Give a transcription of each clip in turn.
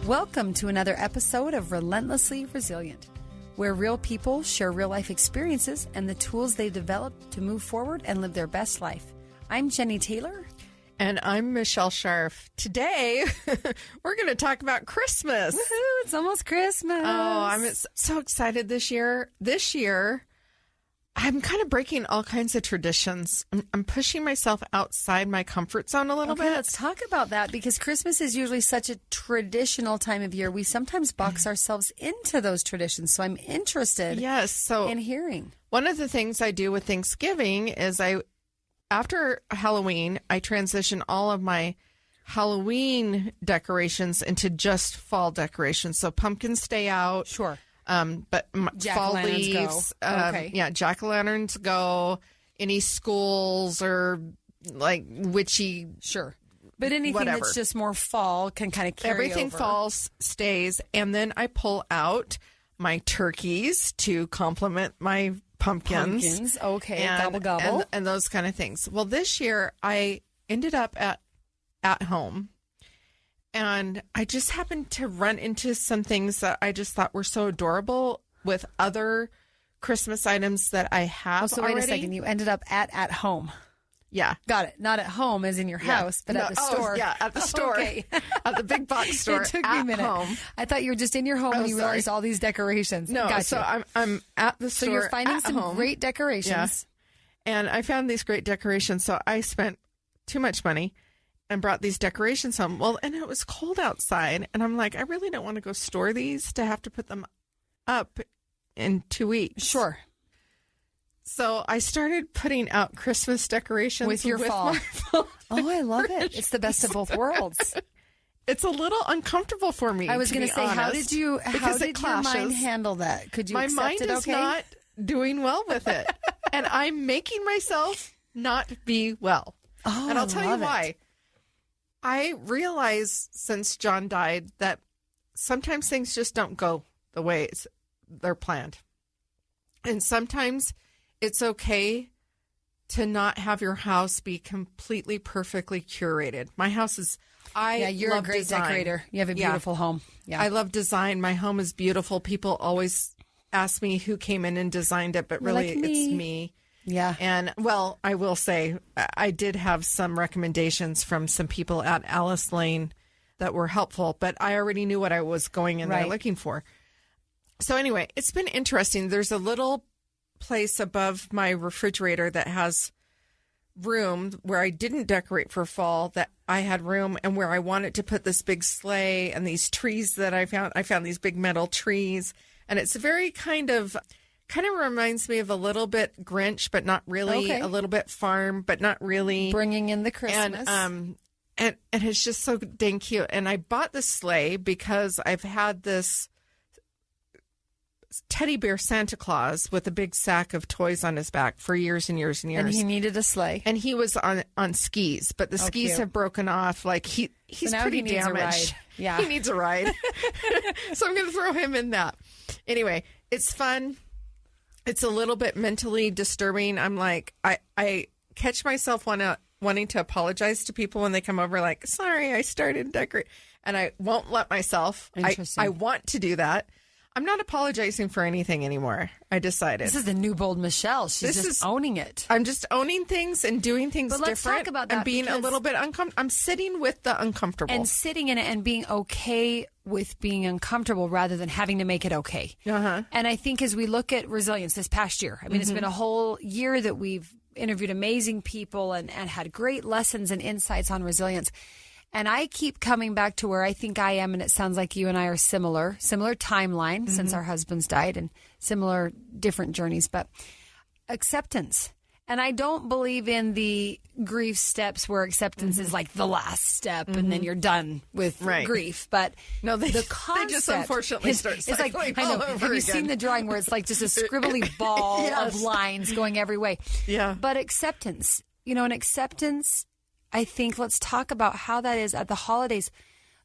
Welcome to another episode of Relentlessly Resilient, where real people share real-life experiences and the tools they develop to move forward and live their best life. I'm Jennie Taylor. And I'm Michelle Scharf. Today, we're going to talk about Christmas. Woohoo, it's almost Christmas. Oh, I'm so excited this year. This year, I'm kind of breaking all kinds of traditions. I'm pushing myself outside my comfort zone a little bit. Let's talk about that because Christmas is usually such a traditional time of year. We sometimes box ourselves into those traditions. So I'm interested in hearing. One of the things I do with Thanksgiving is after Halloween, I transition all of my Halloween decorations into just fall decorations. So pumpkins stay out. Sure. But fall leaves, jack-o'-lanterns go, any schools or like witchy. Sure. But anything that's just more fall can kind of carry Everything over. Fall stays. And then I pull out my turkeys to complement my pumpkins. Okay. And, gobble. And those kind of things. Well, this year I ended up at home. And I just happened to run into some things that I just thought were so adorable with other Christmas items that I have So already. Wait a second. You ended up at home. Yeah. Got it. Not at home as in your house, but at the store. Yeah, at the store. Okay. At the big box store. It took me a minute. Home. I thought you were just in your home and you realized all these decorations. No, gotcha. So I'm at the store. So you're finding some home. great decorations. Yeah. And I found these great decorations. So I spent too much money and brought these decorations home. Well, and it was cold outside. And I'm like, I really don't want to go store these to have to put them up in 2 weeks. Sure. So I started putting out Christmas decorations with your fall. Oh, I love it. It's the best of both worlds. It's a little uncomfortable for me. I was going to say, honest, how did your mind handle that? Could you My accept mind it is okay? not doing well with it. And I'm making myself not be well. Oh, and I'll tell you why. It. I realize since John died that sometimes things just don't go the way they're planned. And sometimes it's okay to not have your house be completely perfectly curated. My house is, you're love a great design. decorator. You have a beautiful home. Yeah. I love design. My home is beautiful. People always ask me who came in and designed it, but really it's me. Yeah. And, well, I will say I did have some recommendations from some people at Alice Lane that were helpful, but I already knew what I was going in there looking for. So anyway, it's been interesting. There's a little place above my refrigerator that has room where I didn't decorate for fall, that I had room, and where I wanted to put this big sleigh and these trees that I found. I found these big metal trees, and it's very kind of reminds me of a little bit Grinch, but not really. Okay. A little bit farm, but not really. Bringing in the Christmas. And it's just so dang cute. And I bought the sleigh because I've had this teddy bear Santa Claus with a big sack of toys on his back for years and years and years. And he needed a sleigh. And he was on skis, but the skis cute. have broken off. Like he's pretty damaged. Yeah. He needs a ride. So I'm going to throw him in that. Anyway, it's fun. It's a little bit mentally disturbing. I'm like, I catch myself wanting to apologize to people when they come over, like, sorry, I started decorating. And I won't let myself. I want to do that. I'm not apologizing for anything anymore. I decided. This is the new bold Michelle. She's just owning it. I'm just owning things and doing things different. Let's talk about that and being a little bit uncomfortable. I'm sitting with the uncomfortable. And sitting in it and being okay with being uncomfortable rather than having to make it okay. Uh-huh. And I think as we look at resilience this past year, I mean, it's been a whole year that we've interviewed amazing people and had great lessons and insights on resilience. And I keep coming back to where I think I am, and it sounds like you and I are similar timeline since our husbands died and similar different journeys, but acceptance. And I don't believe in the grief steps where acceptance is like the last step and then you're done with grief. But no, the concept they just unfortunately start cycling it's like, I know. Have you seen the drawing where it's like just a scribbly ball of lines going every way? Yeah. But acceptance, and acceptance, I think let's talk about how that is at the holidays.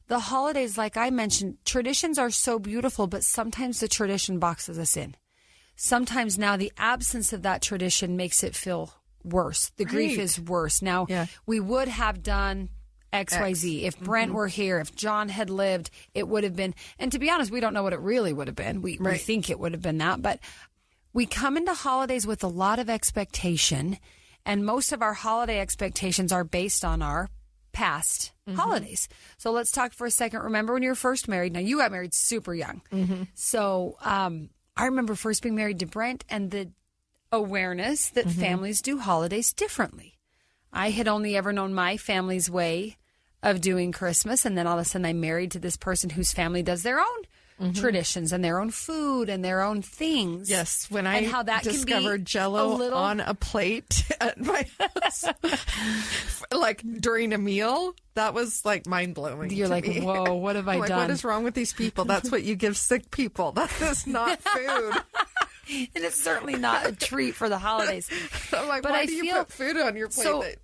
The holidays, like I mentioned, traditions are so beautiful, but sometimes the tradition boxes us in. Sometimes now the absence of that tradition makes it feel worse. The grief is worse. Now, we would have done XYZ. If Brent were here, if John had lived, it would have been. And to be honest, we don't know what it really would have been. We think it would have been that. But we come into holidays with a lot of expectation. And most of our holiday expectations are based on our past holidays. So let's talk for a second. Remember when you were first married? Now, you got married super young. So I remember first being married to Brent and the awareness that families do holidays differently. I had only ever known my family's way of doing Christmas, and then all of a sudden I'm married to this person whose family does their own traditions and their own food and their own things. Yes, when I discovered Jell-O on a plate at my house, like during a meal, that was like mind-blowing. You're like, me. Whoa, what have I done? What is wrong with these people? That's what you give sick people. That is not food. And it's certainly not a treat for the holidays. I'm like, but why do you put food on your plate?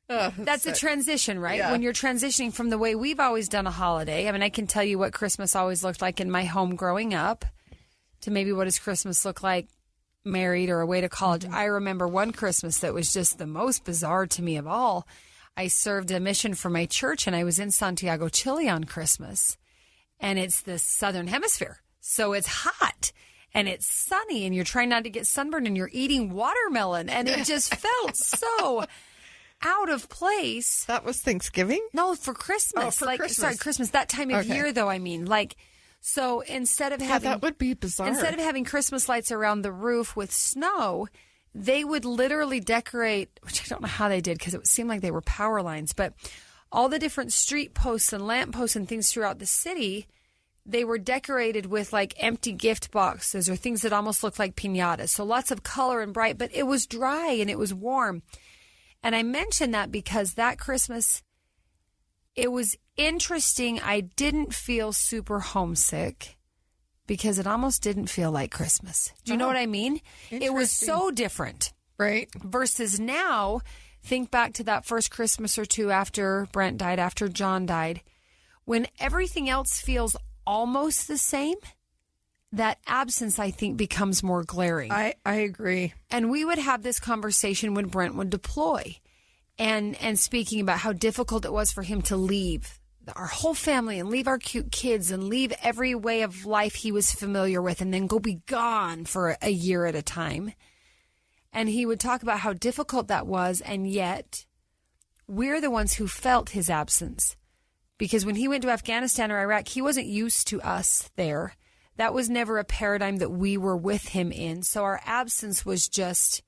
So, that's a transition, right? Yeah. When you're transitioning from the way we've always done a holiday. I mean, I can tell you what Christmas always looked like in my home growing up to maybe what does Christmas look like married or away to college. I remember one Christmas that was just the most bizarre to me of all. I served a mission for my church, and I was in Santiago, Chile on Christmas. And it's the southern hemisphere, so it's hot. And it's sunny, and you're trying not to get sunburned, and you're eating watermelon. And it just felt so out of place. That was Thanksgiving? No, for Christmas. Oh, for Christmas. Sorry, Christmas. That time of year, though, I mean. So instead of having... that would be bizarre. Instead of having Christmas lights around the roof with snow, they would literally decorate, which I don't know how they did because it seemed like they were power lines, but all the different street posts and lamp posts and things throughout the city, they were decorated with like empty gift boxes or things that almost looked like piñatas. So lots of color and bright, but it was dry and it was warm. And I mention that because that Christmas, it was interesting. I didn't feel super homesick because it almost didn't feel like Christmas. Do you know what I mean? It was so different. Right. Versus now, think back to that first Christmas or two after Brent died, after John died, when everything else feels almost the same, that absence, I think, becomes more glaring. I agree. And we would have this conversation when Brent would deploy and speaking about how difficult it was for him to leave our whole family and leave our cute kids and leave every way of life he was familiar with and then go be gone for a year at a time. And he would talk about how difficult that was, and yet we're the ones who felt his absence. Because when he went to Afghanistan or Iraq, he wasn't used to us there. That was never a paradigm that we were with him in. So our absence was just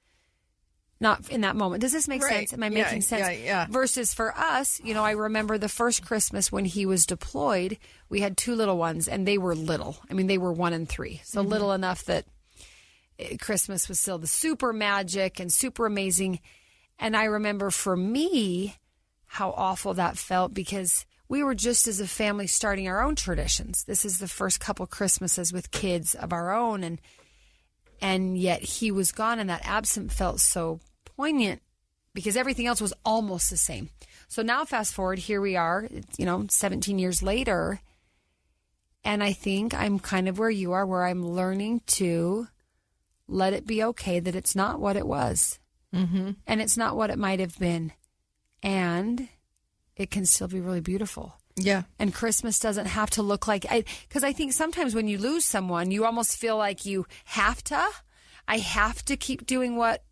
not in that moment. Does this make sense? Am I making sense? Yeah. Versus for us, I remember the first Christmas when he was deployed, we had two little ones, and they were little. I mean, they were 1 and 3. So little enough that Christmas was still the super magic and super amazing. And I remember for me how awful that felt because we were just as a family starting our own traditions. This is the first couple Christmases with kids of our own. And yet he was gone, and that absence felt so poignant because everything else was almost the same. So now fast forward, here we are, 17 years later. And I think I'm kind of where you are, where I'm learning to let it be okay that it's not what it was. And it's not what it might have been. And it can still be really beautiful. Yeah. And Christmas doesn't have to look like... Because I think sometimes when you lose someone, you almost feel like you have to. I have to keep doing what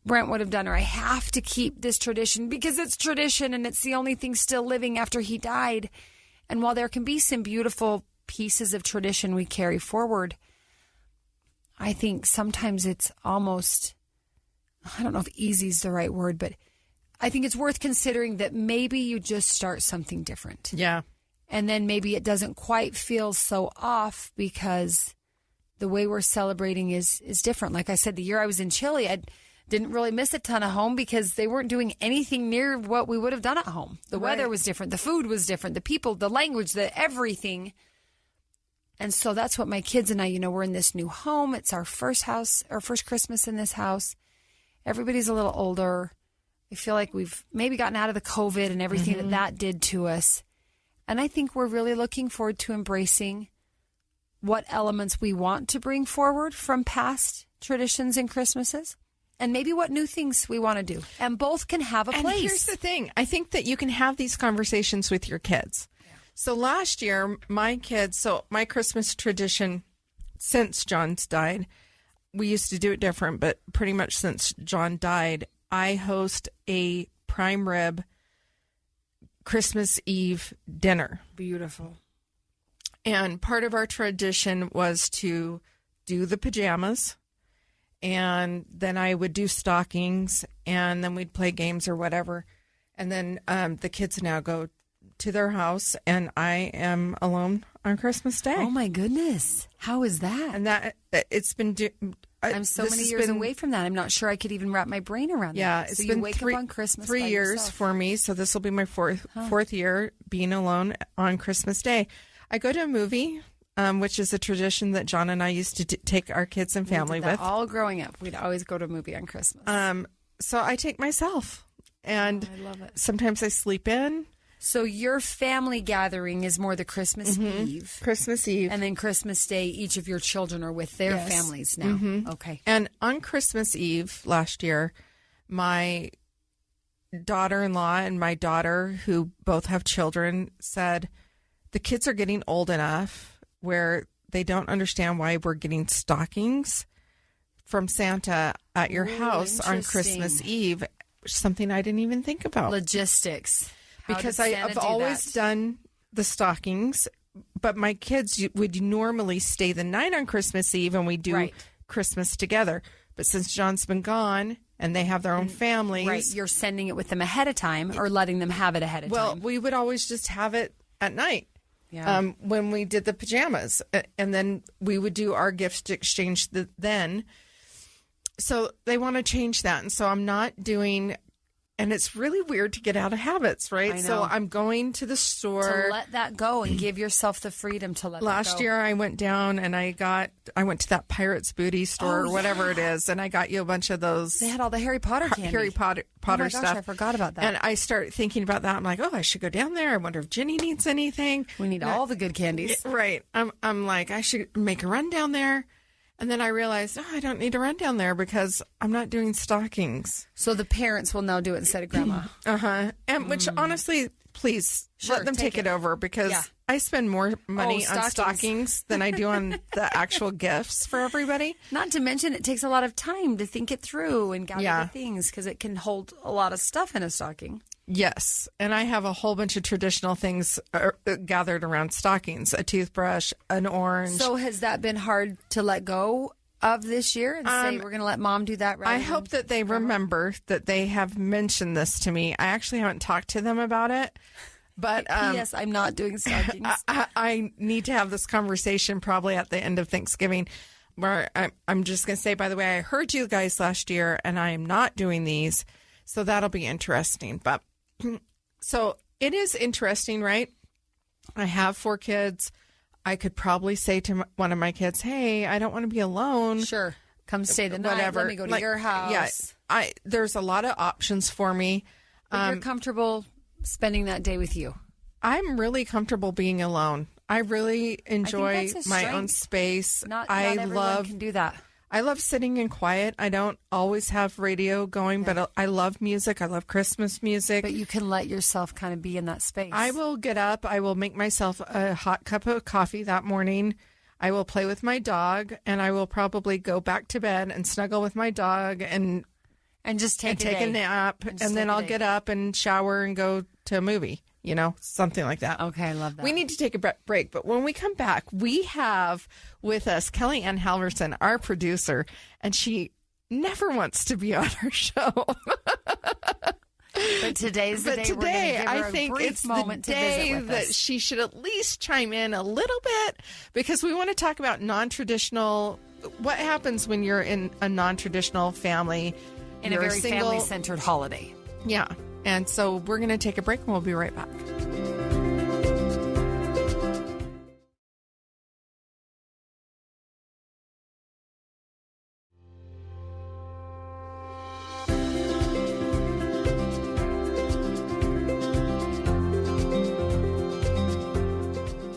Brent would have done, or I have to keep this tradition because it's tradition and it's the only thing still living after he died. And while there can be some beautiful pieces of tradition we carry forward, I think sometimes it's almost... I don't know if easy is the right word, but I think it's worth considering that maybe you just start something different. Yeah. And then maybe it doesn't quite feel so off because the way we're celebrating is different. Like I said, the year I was in Chile, I didn't really miss a ton of home because they weren't doing anything near what we would have done at home. The weather was different. The food was different. The people, the language, the everything. And so that's what my kids and I, we're in this new home. It's our first house, our first Christmas in this house. Everybody's a little older. I feel like we've maybe gotten out of the COVID and everything that did to us. And I think we're really looking forward to embracing what elements we want to bring forward from past traditions and Christmases. and maybe what new things we want to do. And both can have a place. And here's the thing. I think that you can have these conversations with your kids. Yeah. So last year, my Christmas tradition, since John's died, we used to do it different, but pretty much since John died, I host a prime rib Christmas Eve dinner. Beautiful. And part of our tradition was to do the pajamas, and then I would do stockings, and then we'd play games or whatever. And then the kids now go to their house, and I am alone on Christmas Day. Oh, my goodness. How is that? And that it's been... I'm so many years away from that. I'm not sure I could even wrap my brain around that. Yeah, it's so been you wake up on Christmas 3 years yourself. for me, so this will be my fourth year being alone on Christmas Day. I go to a movie, which is a tradition that John and I used to take our kids and family with. All growing up, we'd always go to a movie on Christmas. So I take myself, and I love it. Sometimes I sleep in. So your family gathering is more the Christmas Eve. Christmas Eve. And then Christmas Day, each of your children are with their families now. Mm-hmm. Okay. And on Christmas Eve last year, my daughter-in-law and my daughter, who both have children, said, the kids are getting old enough where they don't understand why we're getting stockings from Santa at your house on Christmas Eve, something I didn't even think about. Logistics. Because I've always done the stockings, but my kids would normally stay the night on Christmas Eve, and we do Christmas together. But since John's been gone and they have their own families. Right, you're sending it with them ahead of time or letting them have it ahead of time? Well, we would always just have it at night when we did the pajamas. And then we would do our gift exchange then. So they want to change that. And so I'm not doing... And it's really weird to get out of habits, right? So I'm going to the store. To let that go and give yourself the freedom to let that go. Last year I went down and I went to that Pirate's Booty store or whatever it is, and I got you a bunch of those. They had all the Harry Potter candy. Harry Potter stuff. I forgot about that. And I started thinking about that. I'm like, I should go down there. I wonder if Jennie needs anything. We need all the good candies. Right. I'm like, I should make a run down there. And then I realized, I don't need to run down there because I'm not doing stockings. So the parents will now do it instead of grandma. And which honestly, please let them take it over because I spend more money on stockings than I do on the actual gifts for everybody. Not to mention it takes a lot of time to think it through and gather the things because it can hold a lot of stuff in a stocking. Yes. And I have a whole bunch of traditional things gathered around stockings, a toothbrush, an orange. So has that been hard to let go of this year and say we're going to let mom do that? I hope that they remember that they have mentioned this to me. I actually haven't talked to them about it. But yes, I'm not doing stockings. I need to have this conversation probably at the end of Thanksgiving where I'm just going to say, by the way, I heard you guys last year and I am not doing these. So that'll be interesting. But so it is interesting, right? I have 4 kids. I could probably say to one of my kids, hey, I don't want to be alone. Sure. Come stay the night. Let me go to your house. Yeah, there's a lot of options for me. But you're comfortable spending that day with you. I'm really comfortable being alone. I really enjoy my own space. Not everyone can do that. I love sitting in quiet. I don't always have radio going, but I love music. I love Christmas music. But you can let yourself kind of be in that space. I will get up. I will make myself a hot cup of coffee that morning. I will play with my dog, and I will probably go back to bed and snuggle with my dog and just take a nap. And then I'll get up and shower and go to a movie. Something like that. Okay, I love that. We need to take a break, but when we come back, we have with us KellieAnn Halvorsen, our producer, and she never wants to be on our show. But today's the day we're going to give her a brief moment to visit with us. That she should at least chime in a little bit because we want to talk about non-traditional, what happens when you're in a non-traditional family. In a very family-centered holiday. Yeah. And so we're going to take a break and we'll be right back.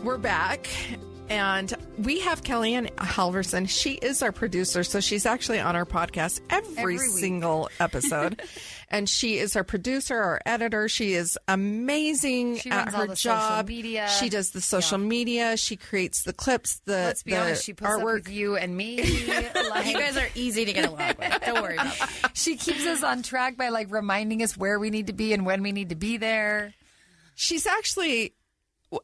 We're back, and we have KellieAnn Halvorsen. She is our producer, so she's actually on our podcast every single episode. And she is our producer, our editor. She is amazing at her job. Social media. She does the social media. She creates the clips, Let's be honest, she puts artwork. Up with you and me. Like, you guys are easy to get along with. Don't worry about it. She keeps us on track by like reminding us where we need to be and when we need to be there. She's actually...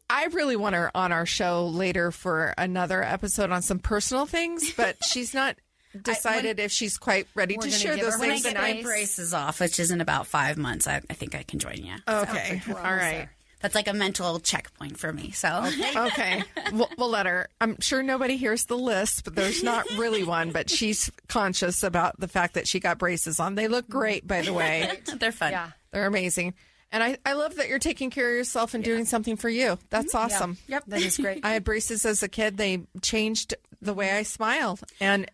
I really want her on our show later for another episode on some personal things, but she's not decided if she's quite ready to share those when things. When I get my braces off, which is in about 5 months, I think I can join you. Okay. All right. That's like a mental checkpoint for me. So okay. We'll let her. I'm sure nobody hears the list, but there's not really one. But she's conscious about the fact that she got braces on. They look great, by the way. They're fun. Yeah. They're amazing. And I love that you're taking care of yourself and doing something for you. That's awesome. Yeah. Yep, that is great. I had braces as a kid. They changed the way I smile. And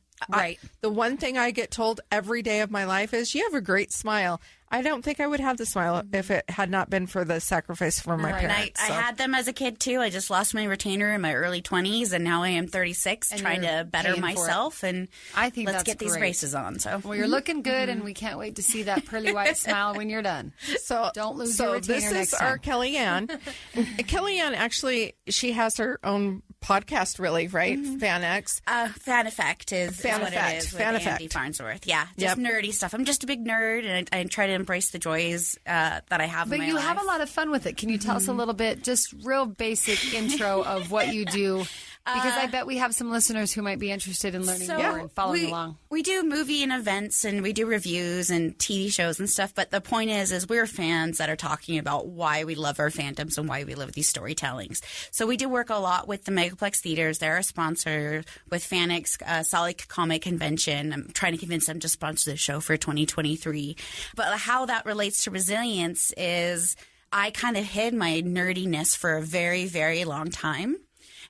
the one thing I get told every day of my life is, you have a great smile. I don't think I would have the smile if it had not been for the sacrifice from my parents. I had them as a kid, too. I just lost my retainer in my early 20s, and now I am 36, and trying to better myself. And I think let's get these braces on. So, well, you're looking good, and we can't wait to see that pearly white smile when you're done. So don't lose your retainer next time. This is our KellieAnn. KellieAnn, actually, she has her own podcast, really, right? FanX. Fan Effect is what it is with Andy Farnsworth. Yeah, just nerdy stuff. I'm just a big nerd, and I try to embrace the joys that I have in my life. But you have a lot of fun with it. Can you tell us a little bit, just real basic intro of what you do? Because I bet we have some listeners who might be interested in learning more and following along. We do movie and events, and we do reviews and TV shows and stuff. But the point is we're fans that are talking about why we love our fandoms and why we love these storytellings. So we do work a lot with the Megaplex Theaters. They're a sponsor with FanX, Solid Comic Convention. I'm trying to convince them to sponsor the show for 2023. But how that relates to resilience is I kind of hid my nerdiness for a very, very long time.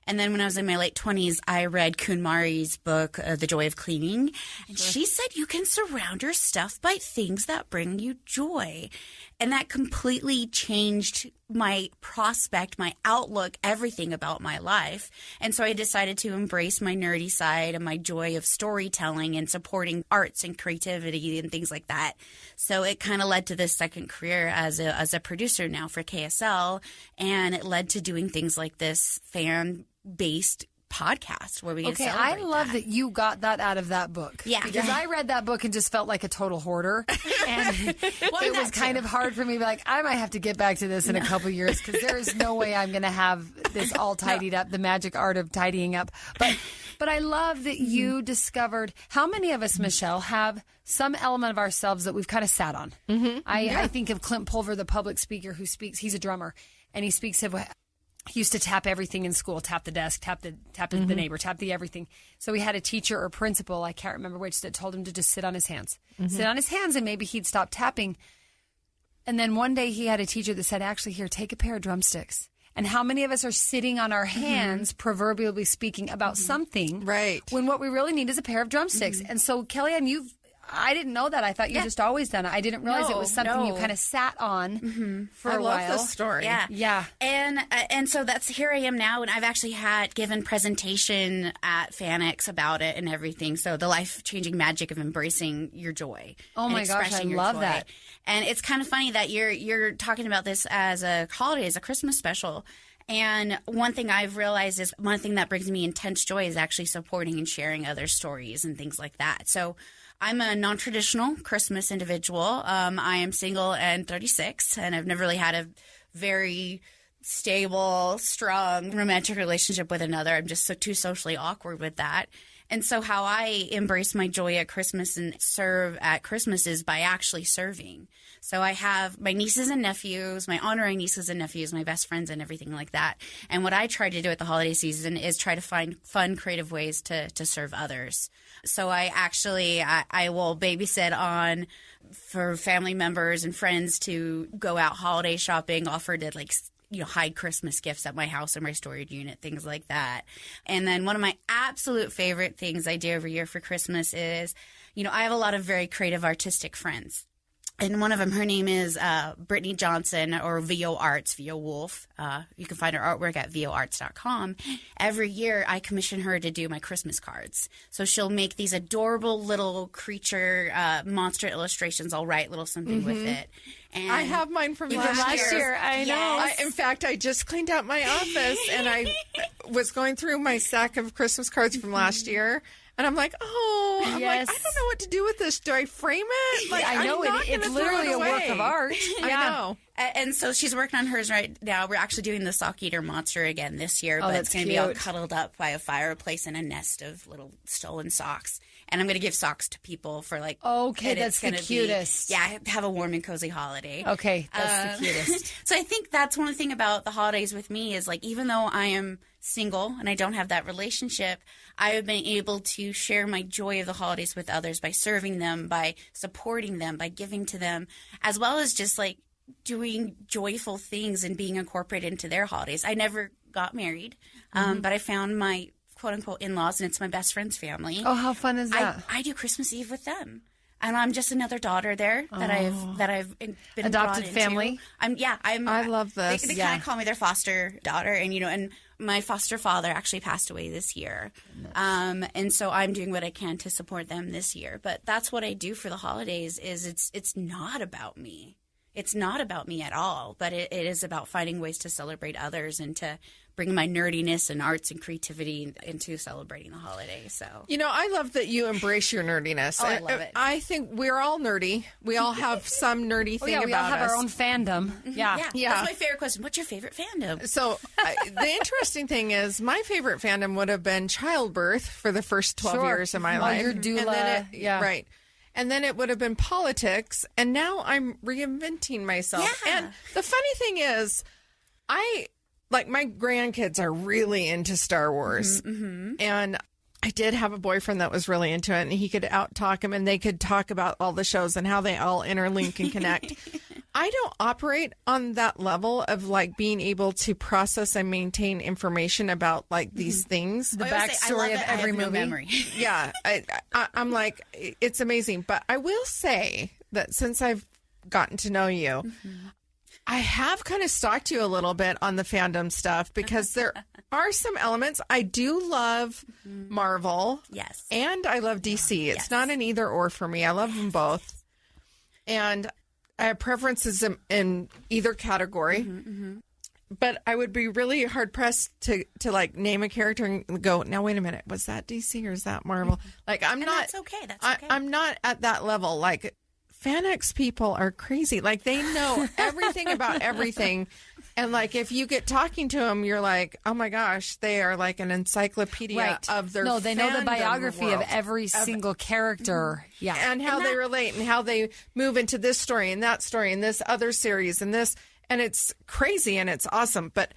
And then when I was in my late 20s, I read Kunmari's book, The Joy of Cleaning. And she said you can surround your stuff by things that bring you joy. And that completely changed my prospect, my outlook, everything about my life. And so I decided to embrace my nerdy side and my joy of storytelling and supporting arts and creativity and things like that. So it kind of led to this second career as a producer now for KSL. And it led to doing things like this fan-based podcast where we I love that you got that out of that book. Yeah. Because I read that book and just felt like a total hoarder. And it was kind of hard for me to be like, I might have to get back to this in a couple years because there is no way I'm going to have this all tidied up, the magic art of tidying up. But I love that you discovered, how many of us, Michelle, have some element of ourselves that we've kind of sat on? I think of Clint Pulver, the public speaker who speaks, he's a drummer, and he speaks of he used to tap everything in school, tap the desk, tap the neighbor, tap the everything. So he had a teacher or principal, I can't remember which, that told him to just sit on his hands. Sit on his hands and maybe he'd stop tapping. And then one day he had a teacher that said, actually, here, take a pair of drumsticks. And how many of us are sitting on our hands, proverbially speaking, about something, right, when what we really need is a pair of drumsticks. And so, KellieAnn, I didn't know that. I thought you just always done it. I didn't realize it was something you kind of sat on for a while. I love this story. Yeah. And so that's here I am now, and I've actually had given presentation at FanX about it and everything. So the life-changing magic of embracing your joy. Oh my gosh, I love that. And it's kind of funny that you're talking about this as a holiday, as a Christmas special. And one thing I've realized is one thing that brings me intense joy is actually supporting and sharing other stories and things like that. So I'm a non-traditional Christmas individual. I am single and 36, and I've never really had a very stable, strong romantic relationship with another. I'm just too socially awkward with that. And so how I embrace my joy at Christmas and serve at Christmas is by actually serving. So I have my nieces and nephews, my honorary nieces and nephews, my best friends and everything like that. And what I try to do at the holiday season is try to find fun, creative ways to serve others. So I will babysit on for family members and friends to go out holiday shopping, offer to hide Christmas gifts at my house or my storage unit, things like that. And then one of my absolute favorite things I do every year for Christmas is, I have a lot of very creative, artistic friends. And one of them, her name is Brittany Johnson, or VO Arts, VO Wolf. You can find her artwork at voarts.com. Every year, I commission her to do my Christmas cards. So she'll make these adorable little creature monster illustrations. I'll write little something with it. And I have mine from last year. I know. In fact, I just cleaned out my office, and I was going through my stack of Christmas cards from last year. And I'm like, I don't know what to do with this. Do I frame it? Like, I know it's literally a work of art. I know. And so she's working on hers right now. We're actually doing the sock eater monster again this year, but it's going to be all cuddled up by a fireplace in a nest of little stolen socks. And I'm going to give socks to people for like. Okay, that's the cutest. Have a warm and cozy holiday. Okay, that's the cutest. So I think that's one thing about the holidays with me is like, even though I am single and I don't have that relationship, I have been able to share my joy of the holidays with others by serving them, by supporting them, by giving to them, as well as just like doing joyful things and being incorporated into their holidays. I never got married, but I found my quote-unquote in-laws, and it's my best friend's family. Oh, how fun is that? I do Christmas Eve with them. And I'm just another daughter there that I've been adopted family. I love this. They kind of call me their foster daughter, and my foster father actually passed away this year, and so I'm doing what I can to support them this year. But that's what I do for the holidays. Is it's not about me. It's not about me at all. But it is about finding ways to celebrate others and to bring my nerdiness and arts and creativity into celebrating the holiday. So, I love that you embrace your nerdiness. Oh, I love it. I think we're all nerdy. We all have some nerdy thing about us. We all have our own fandom. Yeah. That's my favorite question. What's your favorite fandom? So the interesting thing is my favorite fandom would have been childbirth for the first 12 years of my life. Your doula. Right. And then it would have been politics. And now I'm reinventing myself. Yeah. And the funny thing is, my grandkids are really into Star Wars. And I did have a boyfriend that was really into it, and he could out-talk him, and they could talk about all the shows and how they all interlink and connect. I don't operate on that level of, like, being able to process and maintain information about, like, these things. The backstory of every movie. Memory. Yeah. I'm like, it's amazing. But I will say that since I've gotten to know you, I have kind of stalked you a little bit on the fandom stuff because there are some elements. I do love Marvel. Yes. And I love DC. It's not an either or for me. I love them both. And I have preferences in either category. But I would be really hard pressed to like name a character and go, now wait a minute, was that DC or is that Marvel? Like That's okay. That's okay. I'm not at that level. Like, FanX people are crazy. Like, they know everything about everything. And, like, if you get talking to them, you're like, oh, my gosh, they are like an encyclopedia of their they know the biography world. of every single character. Yeah. And how they relate and how they move into this story and that story and this other series and this. And it's crazy and it's awesome. But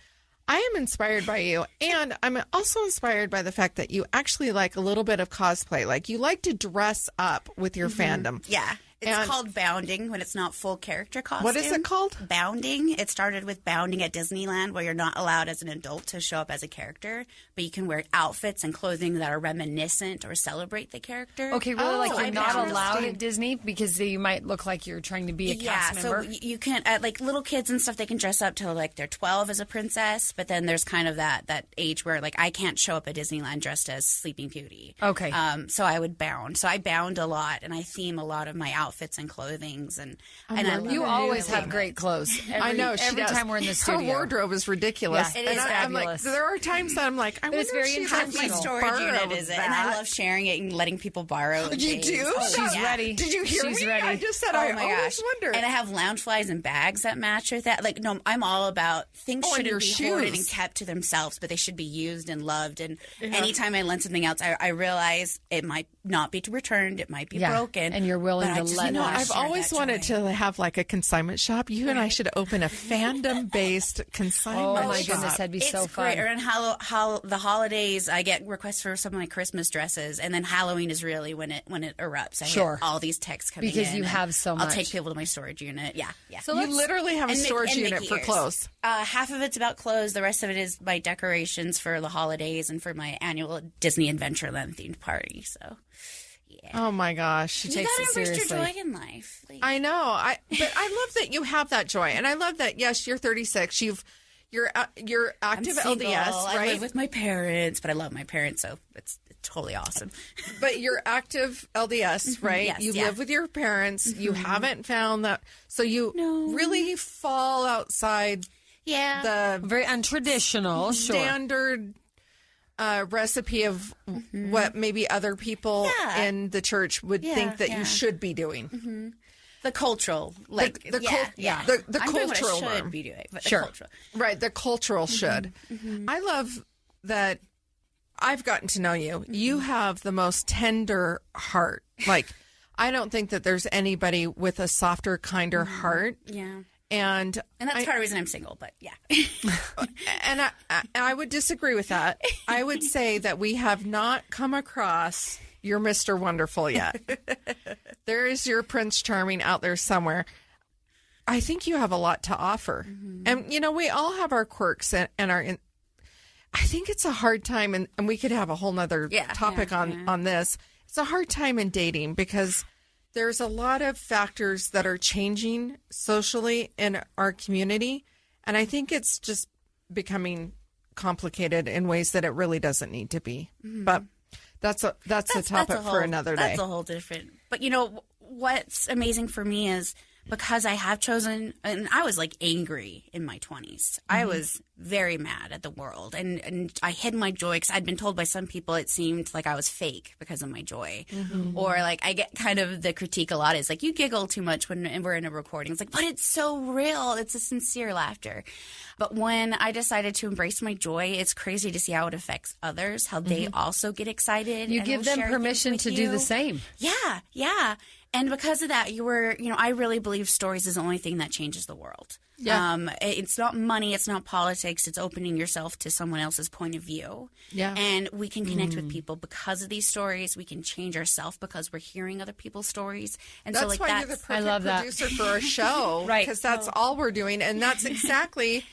I am inspired by you. And I'm also inspired by the fact that you actually like a little bit of cosplay. Like, you like to dress up with your fandom. Yeah. It's called bounding when it's not full character costume. What is it called? Bounding. It started with bounding at Disneyland, where you're not allowed as an adult to show up as a character, but you can wear outfits and clothing that are reminiscent or celebrate the character. Okay, really? Like, you're not allowed at Disney because you might look like you're trying to be a cast member? So you can, like little kids and stuff, they can dress up till like they're 12 as a princess, but then there's kind of that age where like I can't show up at Disneyland dressed as Sleeping Beauty. Okay. So I would bound. So I bound a lot, and I theme a lot of my outfits and clothings, and I love you always have great clothes. I know. Every time we're in the studio, her wardrobe is ridiculous. Yeah, it is fabulous. I'm like, there are times that I'm like, I wonder it's very if she intentional. my storage unit is it, and I love sharing it and letting people borrow. You do? She's ready. Did you hear She's me? ready. I just said I always wonder. And I have lounge flies and bags that match with that. Like, no, I'm all about things shouldn't be hoarded and kept to themselves, but they should be used and loved. And anytime I lend something else, I realize it might not be returned. It might be broken. And you're willing to let I've always wanted to have like a consignment shop. You and I should open a fandom-based consignment shop. Oh my goodness, that'd be so fun. Great. And how the holidays, I get requests for some of my Christmas dresses, and then Halloween is really when it erupts. I get all these texts coming in. Because you have so much. I'll take people to my storage unit. Yeah. So you literally have a storage unit for clothes. Half of it's about clothes. The rest of it is my decorations for the holidays and for my annual Disney Adventureland themed party. So, Oh my gosh. You gotta embrace your joy in life. I know. But I love that you have that joy. And I love that, yes, you're 36. You're active LDS, right? I live with my parents, but I love my parents, so it's totally awesome. But you're active LDS, right? Yes, you live with your parents. You haven't found that. So you really fall outside the very untraditional, standard recipe of what maybe other people in the church would think that you should be doing. The cultural, like the I'm cultural doing what I should norm. be doing, but Sure. the cultural. Right, the cultural should. I love that I've gotten to know you. You have the most tender heart. Like, I don't think that there's anybody with a softer, kinder heart. Yeah. And that's part of the reason I'm single, but yeah. And I would disagree with that. I would say that we have not come across your Mr. Wonderful yet. There is your Prince Charming out there somewhere. I think you have a lot to offer. And, we all have our quirks and our... I think it's a hard time, and we could have a whole nother topic on this. It's a hard time in dating because there's a lot of factors that are changing socially in our community. And I think it's just becoming complicated in ways that it really doesn't need to be. But that's a topic for another day. That's a whole different. But what's amazing for me is because I have chosen, and I was like angry in my 20s. I was very mad at the world, and I hid my joy because I'd been told by some people it seemed like I was fake because of my joy, or like I get kind of the critique a lot is like you giggle too much when we're in a recording. It's like, but it's so real. It's a sincere laughter. But when I decided to embrace my joy, it's crazy to see how it affects others, how they also get excited. You and give them permission to do the same. Yeah, yeah. And because of that, I really believe stories is the only thing that changes the world. Yeah. It's not money. It's not politics. It's opening yourself to someone else's point of view. Yeah. And we can connect with people because of these stories. We can change ourselves because we're hearing other people's stories. And that's so, like, why you're the perfect producer for our show. Right. Because that's all we're doing. And that's exactly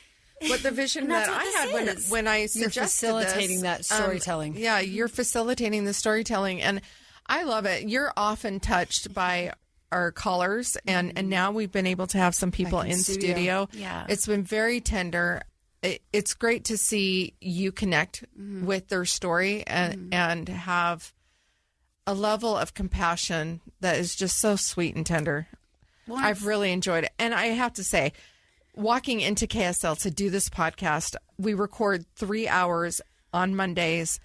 what the vision that I had when I suggested you're facilitating that storytelling. You're facilitating the storytelling. And I love it. You're often touched by our callers, and now we've been able to have some people in studio. Yeah. It's been very tender. It's great to see you connect with their story and have a level of compassion that is just so sweet and tender. Well, I've really enjoyed it. And I have to say, walking into KSL to do this podcast, we record 3 hours on Mondays,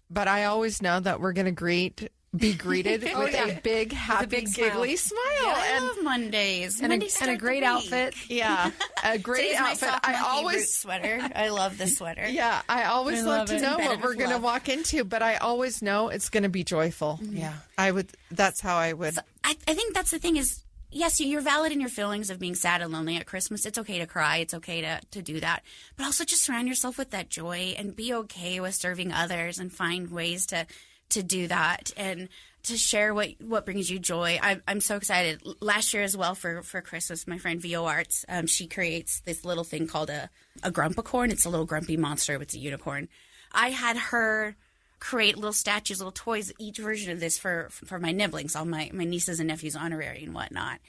but I always know that we're going to be greeted with a big, happy, giggly smile. Yeah, I love Mondays. And a great outfit. Yeah, a great outfit. I always sweater. I love this sweater. Yeah, I always love to know what we're going to walk into, but I always know it's going to be joyful. Yeah, that's how I would. So I think that's the thing is, yes, you're valid in your feelings of being sad and lonely at Christmas. It's okay to cry. It's okay to do that. But also just surround yourself with that joy and be okay with serving others and find ways to do that and to share what brings you joy. I'm so excited. Last year as well for Christmas, my friend VO Arts, she creates this little thing called a grumpacorn. It's a little grumpy monster. It's a unicorn. I had her create little statues, little toys, each version of this for my nibblings, all my nieces and nephews honorary and whatnot.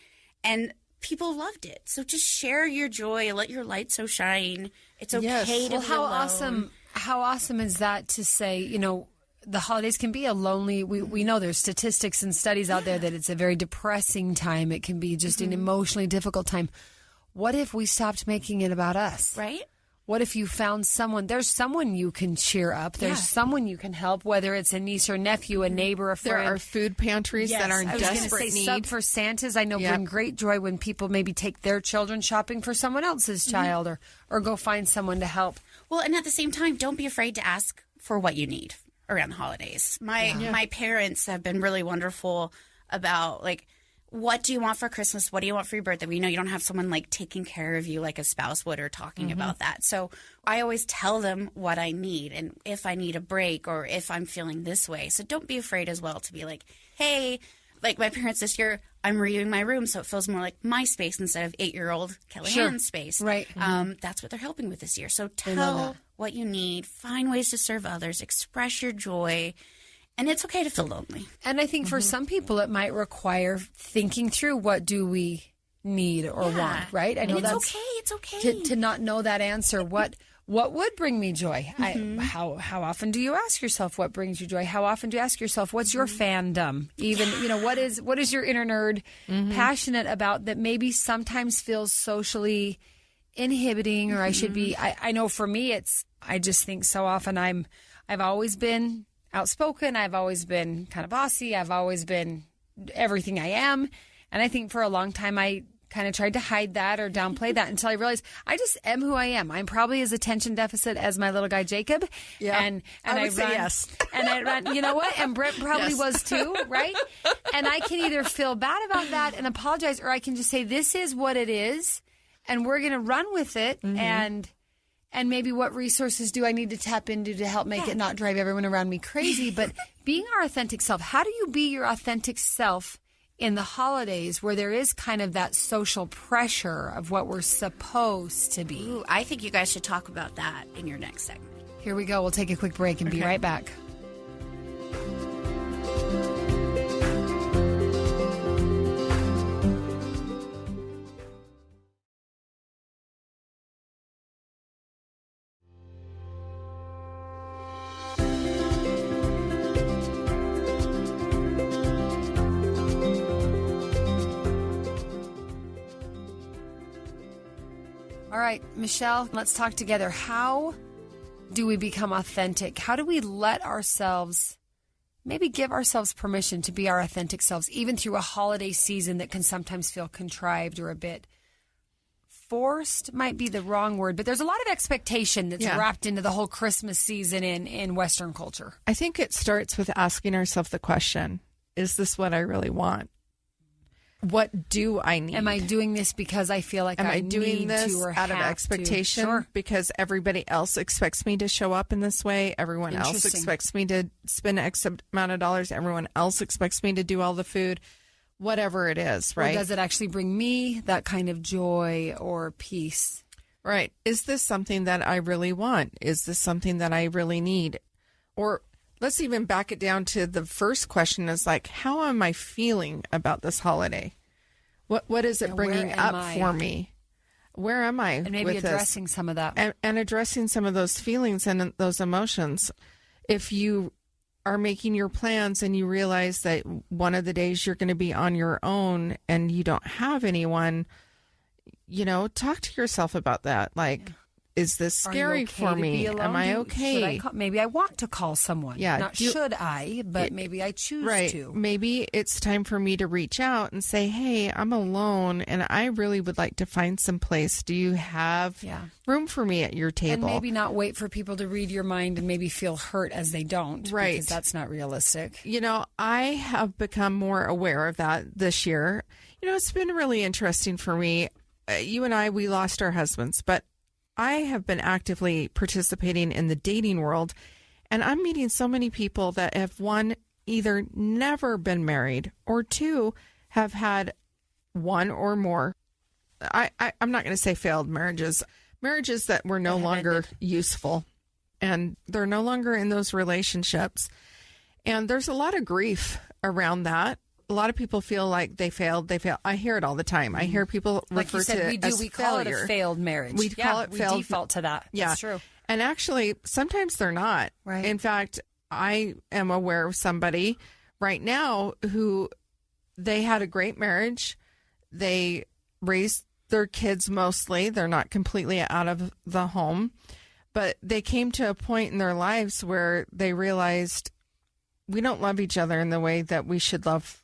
And people loved it. So just share your joy. Let your light so shine. It's okay to be alone. How awesome is that to say, the holidays can be a lonely, we know there's statistics and studies out there that it's a very depressing time. It can be just an emotionally difficult time. What if we stopped making it about us? Right. What if you found there's someone you can cheer up. There's someone you can help, whether it's a niece or nephew, a neighbor, a friend. There are food pantries that are in desperate need. Sub for Santas, I know bring great joy when people maybe take their children shopping for someone else's child or go find someone to help. Well, and at the same time, don't be afraid to ask for what you need around the holidays. My parents have been really wonderful about, like, what do you want for Christmas? What do you want for your birthday? We know you don't have someone like taking care of you like a spouse would or talking about that. So I always tell them what I need and if I need a break or if I'm feeling this way. So don't be afraid as well to be like, hey, like my parents this year, I'm reviewing my room so it feels more like my space instead of 8-year-old KellieAnn's space. Right. That's what they're helping with this year. So tell what you need, find ways to serve others, express your joy, And it's okay to feel lonely. And I think for some people, it might require thinking through, what do we need or want, right? I know that's okay. It's okay to not know that answer. What would bring me joy? How often do you ask yourself what brings you joy? How often do you ask yourself what's your fandom? Even what is your inner nerd passionate about that maybe sometimes feels socially inhibiting, or I should be. I know for me, I just think so often I've always been outspoken. I've always been kind of bossy. I've always been everything I am. And I think for a long time, I kind of tried to hide that or downplay that until I realized I just am who I am. I'm probably as attention deficit as my little guy, Jacob. Yeah. And I would say yes. And I run, you know what? And Brent probably was too, right? And I can either feel bad about that and apologize, or I can just say, this is what it is, and we're going to run with it. And maybe what resources do I need to tap into to help make it not drive everyone around me crazy? But being our authentic self, how do you be your authentic self in the holidays where there is kind of that social pressure of what we're supposed to be? Ooh, I think you guys should talk about that in your next segment. Here we go. We'll take a quick break and be right back. All right, Michelle, let's talk together. How do we become authentic? How do we let ourselves, maybe give ourselves permission to be our authentic selves, even through a holiday season that can sometimes feel contrived or a bit forced, might be the wrong word, but there's a lot of expectation that's wrapped into the whole Christmas season in Western culture. I think it starts with asking ourselves the question, is this what I really want? What do I need? Am I doing this because I feel like I doing need this to or out of have expectation? to? Sure. Because everybody else expects me to show up in this way. Everyone else expects me to spend X amount of dollars. Everyone else expects me to do all the food, whatever it is, right? Or does it actually bring me that kind of joy or peace? Right. Is this something that I really want? Is this something that I really need? Or let's even back it down to the first question is like, how am I feeling about this holiday? What is it bringing up for me? Where am I? And maybe addressing some of that. And addressing some of those feelings and those emotions. If you are making your plans and you realize that one of the days you're going to be on your own and you don't have anyone, talk to yourself about that. Like, is this scary for me? Am I okay? Maybe I want to call someone. Yeah. Not should I, but maybe I choose to. Maybe it's time for me to reach out and say, hey, I'm alone and I really would like to find some place. Do you have room for me at your table? And maybe not wait for people to read your mind and maybe feel hurt as they don't. Right. Because that's not realistic. I have become more aware of that this year. It's been really interesting for me. You and I, we lost our husbands, but I have been actively participating in the dating world, and I'm meeting so many people that have, one, either never been married, or two, have had one or more. I'm not going to say failed marriages that were no longer useful, and they're no longer in those relationships. And there's a lot of grief around that. A lot of people feel like they failed. I hear it all the time. I hear people refer to it as we call it a failed marriage. We call it failed. We default to that. Yeah. That's true. And actually, sometimes they're not. Right. In fact, I am aware of somebody right now who they had a great marriage. They raised their kids mostly. They're not completely out of the home. But they came to a point in their lives where they realized we don't love each other in the way that we should love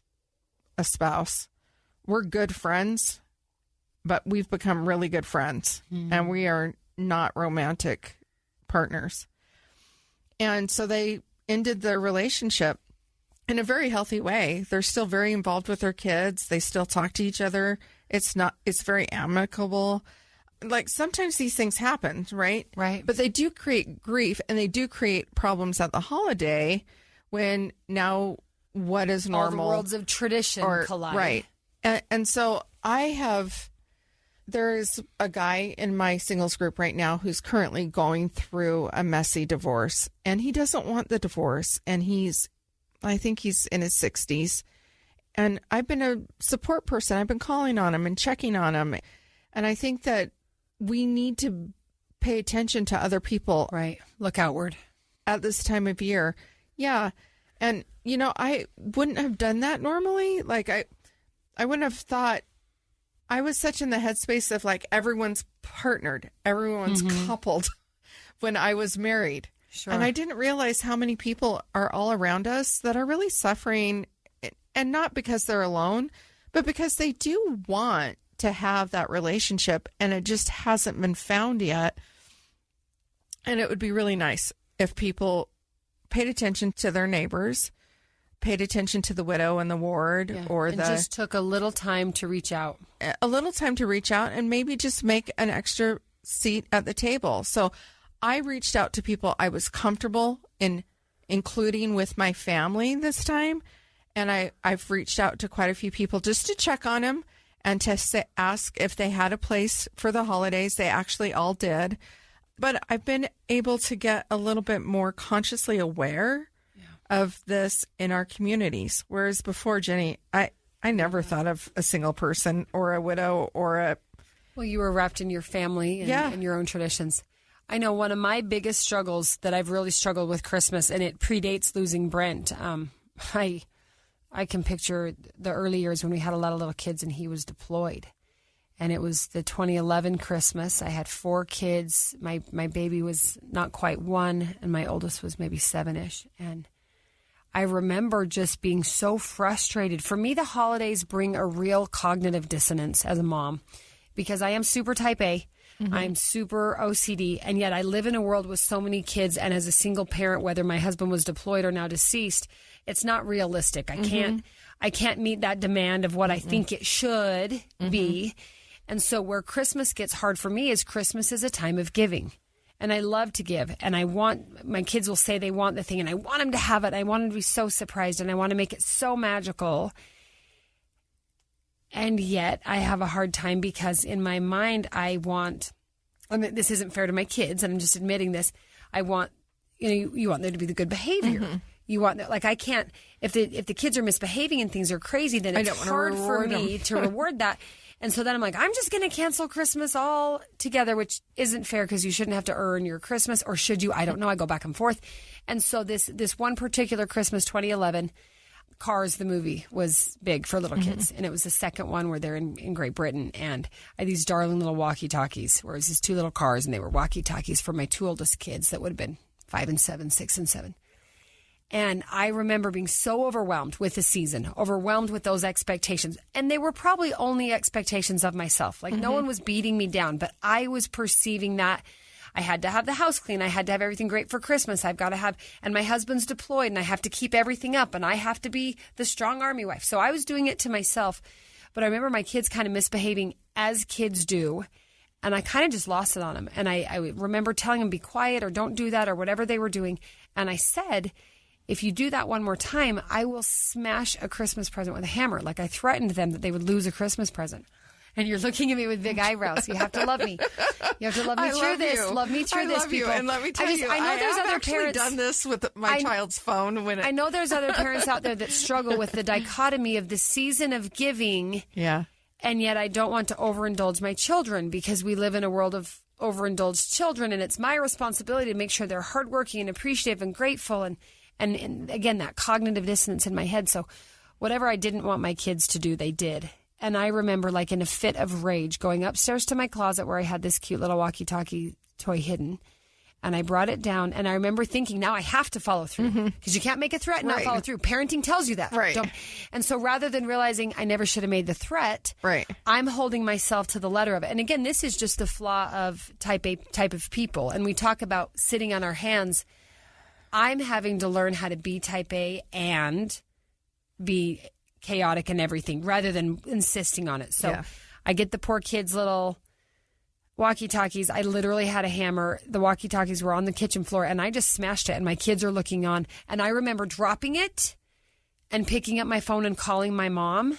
a spouse. We're good friends, but we've become really good friends, and we are not romantic partners. And so they ended their relationship in a very healthy way. They're still very involved with their kids. They still talk to each other. It's very amicable. Like, sometimes these things happen, right? Right. But they do create grief, and they do create problems at the holiday when now what is normal? All the worlds of tradition collide. Right. And so there's a guy in my singles group right now who's currently going through a messy divorce, and he doesn't want the divorce, and he's I think he's in his 60s. And I've been a support person. I've been calling on him and checking on him. And I think that we need to pay attention to other people. Right. Look outward. At this time of year. Yeah. And, you know, I wouldn't have done that normally. Like, I wouldn't have thought. I was such in the headspace of like everyone's partnered, everyone's coupled when I was married. Sure. And I didn't realize how many people are all around us that are really suffering, and not because they're alone, but because they do want to have that relationship and it just hasn't been found yet. And it would be really nice if people paid attention to their neighbors, paid attention to the widow and the ward, or just took a little time to reach out. A little time to reach out and maybe just make an extra seat at the table. So I reached out to people I was comfortable in including with my family this time. And I've reached out to quite a few people just to check on them and to ask if they had a place for the holidays. They actually all did. But I've been able to get a little bit more consciously aware of this in our communities. Whereas before, Jennie, I never thought of a single person or a widow or a... Well, you were wrapped in your family and your own traditions. I know one of my biggest struggles that I've really struggled with Christmas, and it predates losing Brent. I can picture the early years when we had a lot of little kids and he was deployed. And it was the 2011 Christmas. I had 4 kids. My baby was not quite 1, and my oldest was maybe 7-ish. And I remember just being so frustrated. For me, the holidays bring a real cognitive dissonance as a mom because I am super type A. I'm super OCD, and yet I live in a world with so many kids, and as a single parent, whether my husband was deployed or now deceased, it's not realistic. I can't meet that demand of what I think it should be. And so where Christmas gets hard for me is Christmas is a time of giving. And I love to give, and my kids will say they want the thing, and I want them to have it. I want them to be so surprised, and I want to make it so magical. And yet I have a hard time because in my mind, this isn't fair to my kids, and I'm just admitting this. I want, you want there to be the good behavior. You want, like, I can't, if the kids are misbehaving and things are crazy, then it's hard for me to reward that. And so then I'm like, I'm just going to cancel Christmas all together, which isn't fair because you shouldn't have to earn your Christmas, or should you? I don't know. I go back and forth. And so this one particular Christmas, 2011, Cars, the movie, was big for little kids. And it was the second one where they're in Great Britain. And I had these darling little walkie-talkies, where it was these 2 little cars, and they were walkie-talkies for my 2 oldest kids that would have been 5 and 7, 6 and 7. And I remember being so overwhelmed with the season, overwhelmed with those expectations. And they were probably only expectations of myself. Like, no one was beating me down, but I was perceiving that I had to have the house clean. I had to have everything great for Christmas. I've got to have, and my husband's deployed, and I have to keep everything up, and I have to be the strong army wife. So I was doing it to myself. But I remember my kids kind of misbehaving as kids do. And I kind of just lost it on them. And I remember telling them, be quiet or don't do that or whatever they were doing. And I said, if you do that one more time, I will smash a Christmas present with a hammer. Like, I threatened them that they would lose a Christmas present. And you're looking at me with big eyebrows. You have to love me. You have to love me through this. Love me through this, people. And let me tell you, I know there's other parents. I've actually done this with my child's phone. I know there's other parents out there that struggle with the dichotomy of the season of giving. Yeah. And yet I don't want to overindulge my children because we live in a world of overindulged children, and it's my responsibility to make sure they're hardworking and appreciative and grateful. And again, that cognitive dissonance in my head. So whatever I didn't want my kids to do, they did. And I remember, like, in a fit of rage, going upstairs to my closet where I had this cute little walkie-talkie toy hidden. And I brought it down. And I remember thinking, now I have to follow through. Because you can't make a threat and not follow through. Parenting tells you that. Right. And so rather than realizing I never should have made the threat, I'm holding myself to the letter of it. And again, this is just the flaw of type of people. And we talk about sitting on our hands. I'm having to learn how to be type A and be chaotic and everything rather than insisting on it. So I get the poor kids' little walkie-talkies. I literally had a hammer. The walkie-talkies were on the kitchen floor, and I just smashed it, and my kids are looking on. And I remember dropping it and picking up my phone and calling my mom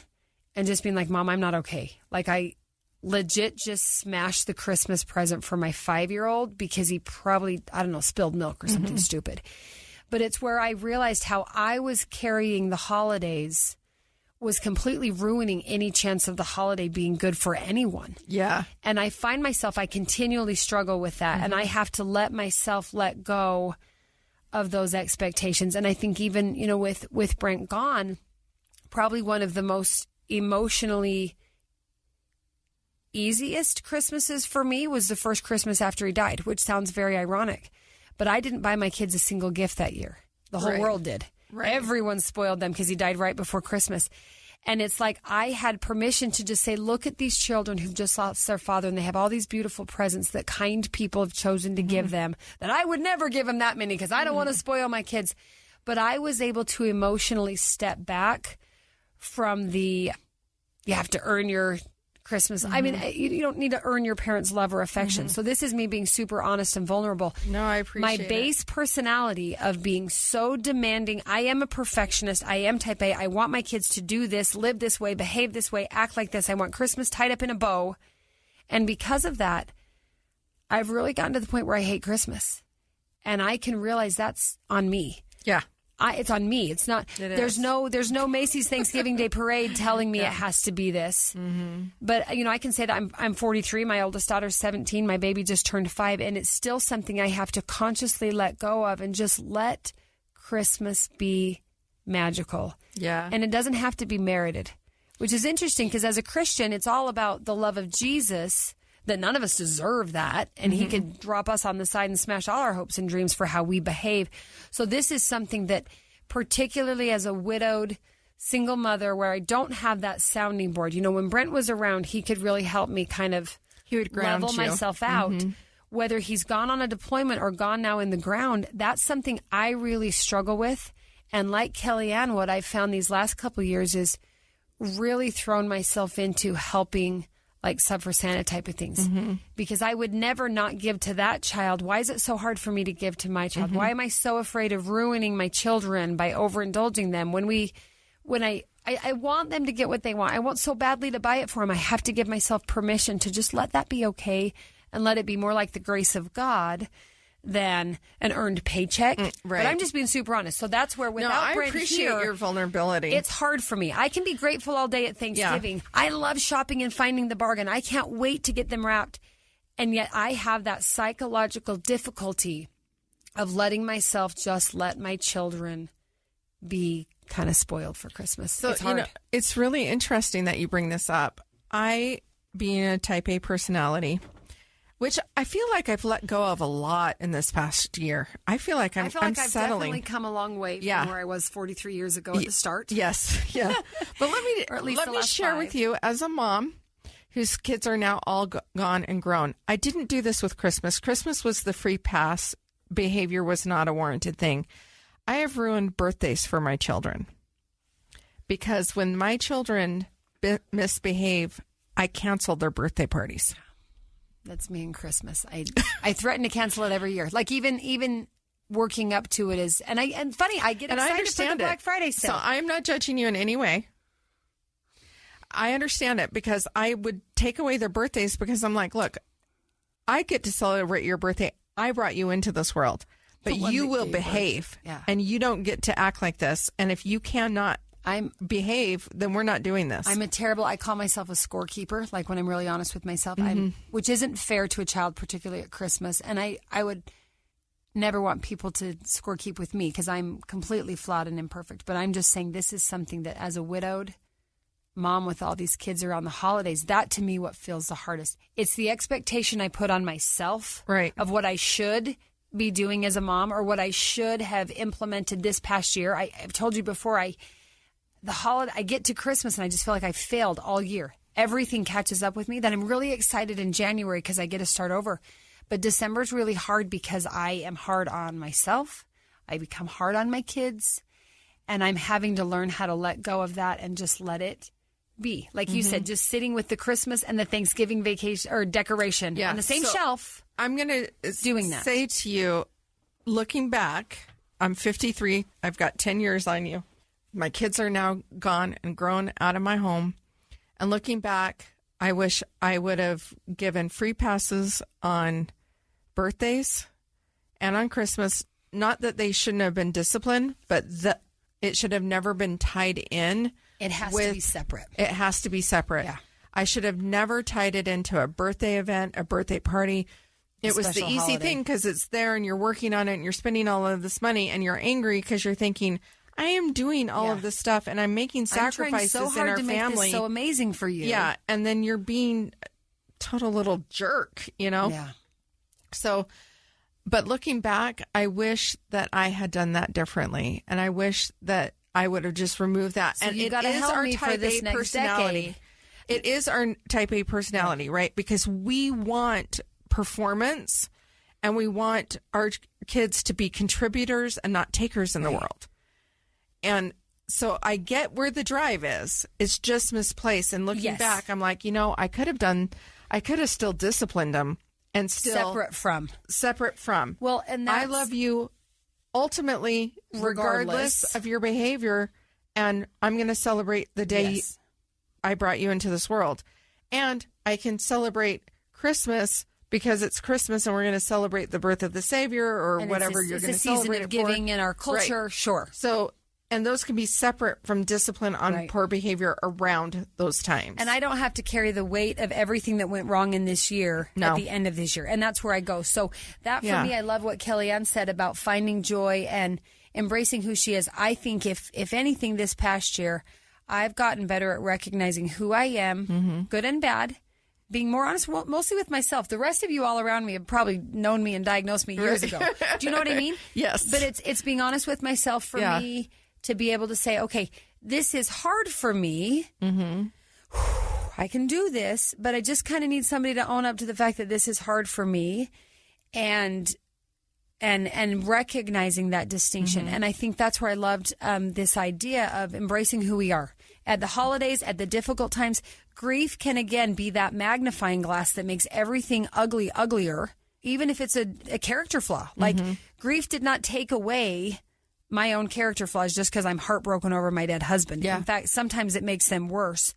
and just being like, Mom, I'm not okay. Like, I legit just smashed the Christmas present for my 5-year-old because he probably, I don't know, spilled milk or something stupid. but it's where I realized how I was carrying the holidays was completely ruining any chance of the holiday being good for anyone. Yeah. And I find myself, I continually struggle with that. And I have to let myself let go of those expectations. And I think even, with Brent gone, probably one of the most emotionally easiest Christmases for me was the first Christmas after he died, which sounds very ironic. But I didn't buy my kids a single gift that year. The whole world did. Right. Everyone spoiled them because he died right before Christmas. And it's like I had permission to just say, look at these children who've just lost their father, and they have all these beautiful presents that kind people have chosen to give them, that I would never give them that many because I don't want to spoil my kids. But I was able to emotionally step back from you have to earn your Christmas. I mean, you don't need to earn your parents' love or affection. So this is me being super honest and vulnerable. No, I appreciate my base personality of being so demanding. I am a perfectionist. I am type A. I want my kids to do this, live this way, behave this way, act like this. I want Christmas tied up in a bow. And because of that, I've really gotten to the point where I hate Christmas. And I can realize that's on me. Yeah. It's on me. It's not. There's no Macy's Thanksgiving Day parade telling me it has to be this. But I can say that I'm 43. My oldest daughter's 17. My baby just turned 5, and it's still something I have to consciously let go of and just let Christmas be magical. Yeah, and it doesn't have to be merited, which is interesting because as a Christian, it's all about the love of Jesus. That none of us deserve that. And he could drop us on the side and smash all our hopes and dreams for how we behave. So this is something that particularly as a widowed single mother where I don't have that sounding board. When Brent was around, he could really help me kind of he would ground level you. myself out. Whether he's gone on a deployment or gone now in the ground, that's something I really struggle with. And like KellieAnn, what I've found these last couple of years is really thrown myself into helping like Sub for Santa type of things, because I would never not give to that child. Why is it so hard for me to give to my child? Why am I so afraid of ruining my children by overindulging them? When I want them to get what they want, I want so badly to buy it for them. I have to give myself permission to just let that be okay and let it be more like the grace of God than an earned paycheck. Right. But I'm just being super honest. So that's where without Brent appreciate here, your vulnerability. It's hard for me. I can be grateful all day at Thanksgiving. Yeah. I love shopping and finding the bargain. I can't wait to get them wrapped. And yet I have that psychological difficulty of letting myself just let my children be kind of spoiled for Christmas. So, it's hard. It's really interesting that you bring this up. I, being a type A personality, which I feel like I've let go of a lot in this past year. I feel like I'm I've settling. Definitely come a long way from where I was 43 years ago at the start. Yes, yeah. But let me share with you, as a mom whose kids are now all gone and grown, I didn't do this with Christmas. Christmas was the free pass. Behavior was not a warranted thing. I have ruined birthdays for my children because when my children misbehave, I canceled their birthday parties. That's me and Christmas. I threaten to cancel it every year. Like even working up to it is, and funny, I get excited for the Black Friday sale. So I'm not judging you in any way. I understand it because I would take away their birthdays because I'm like, look, I get to celebrate your birthday. I brought you into this world, but you will behave, and you don't get to act like this. And if you cannot behave, then we're not doing this. I call myself a scorekeeper, like when I'm really honest with myself, which isn't fair to a child, particularly at Christmas. And I would never want people to scorekeep with me because I'm completely flawed and imperfect. But I'm just saying this is something that as a widowed mom with all these kids around the holidays, that to me what feels the hardest. It's the expectation I put on myself of what I should be doing as a mom or what I should have implemented this past year. I've told you before, I get to Christmas and I just feel like I failed all year. Everything catches up with me. Then I'm really excited in January because I get to start over. But December's really hard because I am hard on myself. I become hard on my kids. And I'm having to learn how to let go of that and just let it be. Like you said, just sitting with the Christmas and the Thanksgiving vacation or decoration on the same shelf. I'm going to say to you, looking back, I'm 53. I've got 10 years on you. My kids are now gone and grown out of my home. And looking back, I wish I would have given free passes on birthdays and on Christmas not that they shouldn't have been disciplined, but it should have never been tied in. It has to be separate. It has to be separate. Yeah. I should have never tied it into a birthday event, a birthday party. It was the easy thing because it's there and you're working on it and you're spending all of this money and you're angry because you're thinking, I am doing all of this stuff and I'm making sacrifices I'm trying so hard in our to family. Make this so amazing for you. Yeah. And then you're being a total little jerk, Yeah. So, but looking back, I wish that I had done that differently. And I wish that I would have just removed that. So and you it got to is help our me for type this A next personality. decade. It is our type A personality, right? Because we want performance and we want our kids to be contributors and not takers in the world. And so I get where the drive is. It's just misplaced. And looking back, I'm like, I could have still disciplined them and still separate from. Well, and I love you ultimately, regardless of your behavior. And I'm going to celebrate the day I brought you into this world. And I can celebrate Christmas because it's Christmas and we're going to celebrate the birth of the Savior or whatever you're going to celebrate. It's a season of giving in our culture. Right. Sure. So, and those can be separate from discipline on poor behavior around those times. And I don't have to carry the weight of everything that went wrong in this year at the end of this year. And that's where I go. So that for me, I love what KellieAnn said about finding joy and embracing who she is. I think if anything this past year, I've gotten better at recognizing who I am, good and bad, being more honest, mostly with myself. The rest of you all around me have probably known me and diagnosed me years ago. Do you know what I mean? Yes. But it's being honest with myself for me to be able to say, okay, this is hard for me. I can do this, but I just kind of need somebody to own up to the fact that this is hard for me and recognizing that distinction. And I think that's where I loved this idea of embracing who we are. At the holidays, at the difficult times, grief can again be that magnifying glass that makes everything uglier, even if it's a character flaw. Like grief did not take away my own character flaws just because I'm heartbroken over my dead husband. In fact, sometimes it makes them worse.